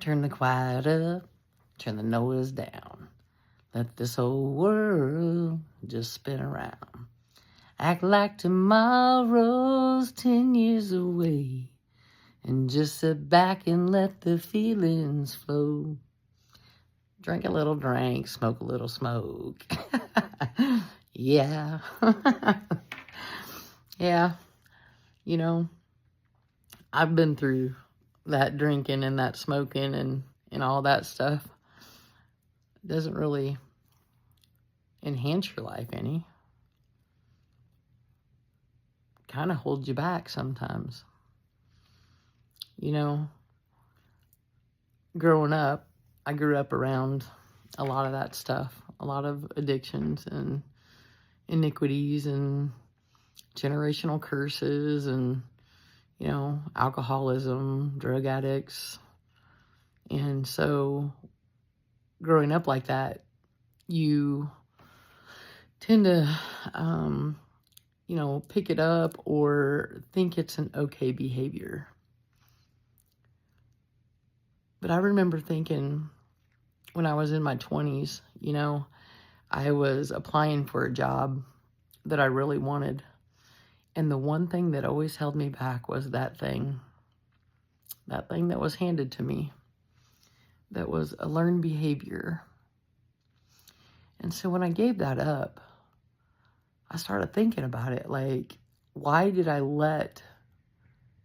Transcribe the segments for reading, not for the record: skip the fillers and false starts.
Turn the quiet up, turn the noise down. Let this whole world just spin around. Act like tomorrow's 10 years away. And just sit back and let the feelings flow. Drink a little drink, smoke a little smoke. Yeah. Yeah. You know, I've been through that drinking and that smoking and all that stuff. It doesn't really enhance your life any. Kind of holds you back sometimes. You know, growing up, I grew up around a lot of that stuff, a lot of addictions and iniquities and generational curses and, you know, alcoholism, drug addicts. And so growing up like that, you tend to, you know, pick it up or think it's an okay behavior. But I remember thinking when I was in my 20s, you know, I was applying for a job that I really wanted. And the one thing that always held me back was that thing that was handed to me, that was a learned behavior. And so when I gave that up, I started thinking about it, like, why did I let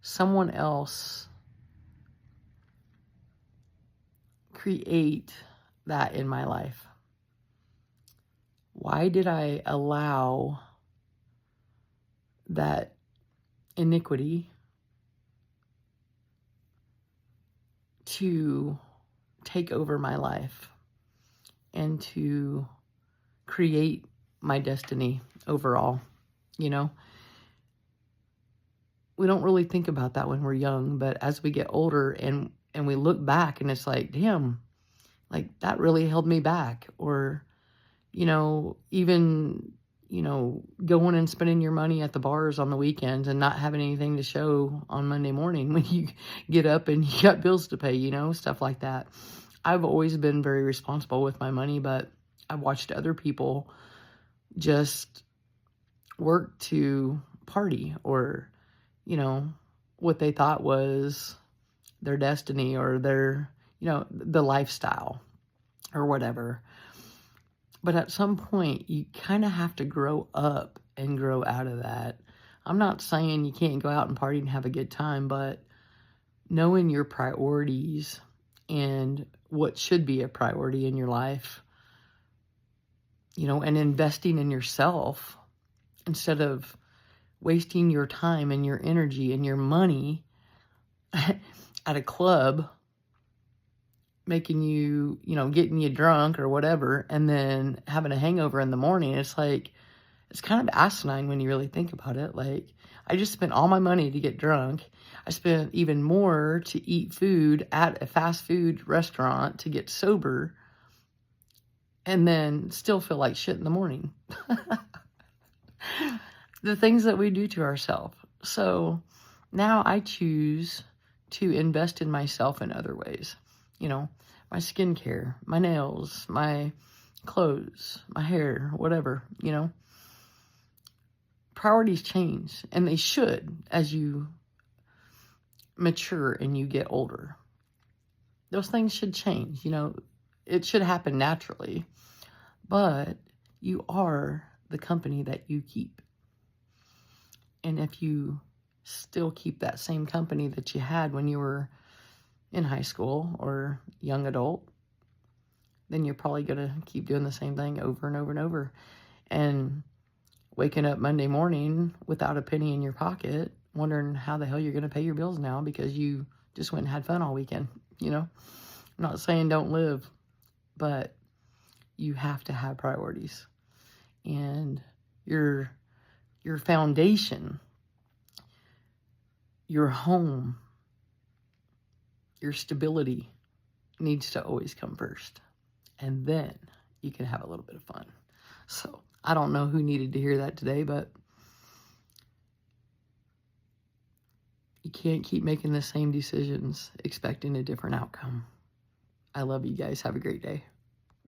someone else create that in my life? Why did I allow that iniquity to take over my life and to create my destiny overall? You know, we don't really think about that when we're young, but as we get older and we look back and it's like, damn, like that really held me back. Or, you know, even, you know, going and spending your money at the bars on the weekends and not having anything to show on Monday morning when you get up and you got bills to pay, you know, stuff like that. I've always been very responsible with my money, but I've watched other people just work to party or, you know, what they thought was their destiny or their, you know, the lifestyle or whatever. But at some point, you kind of have to grow up and grow out of that. I'm not saying you can't go out and party and have a good time, but knowing your priorities and what should be a priority in your life, you know, and investing in yourself instead of wasting your time and your energy and your money at a club, making you, you know, getting you drunk or whatever, and then having a hangover in the morning. It's like, it's kind of asinine when you really think about it. Like, I just spent all my money to get drunk. I spent even more to eat food at a fast food restaurant to get sober, and then still feel like shit in the morning. The things that we do to ourselves. So now I choose to invest in myself in other ways. You know, my skincare, my nails, my clothes, my hair, whatever, you know. Priorities change, and they should as you mature and you get older. Those things should change, you know. It should happen naturally. But you are the company that you keep. And if you still keep that same company that you had when you were in high school or young adult, then you're probably going to keep doing the same thing over and over and over. And waking up Monday morning without a penny in your pocket, wondering how the hell you're going to pay your bills now because you just went and had fun all weekend, you know? I'm not saying don't live, but you have to have priorities. And your foundation, your home, your stability needs to always come first. And then you can have a little bit of fun. So I don't know who needed to hear that today, but you can't keep making the same decisions expecting a different outcome. I love you guys. Have a great day.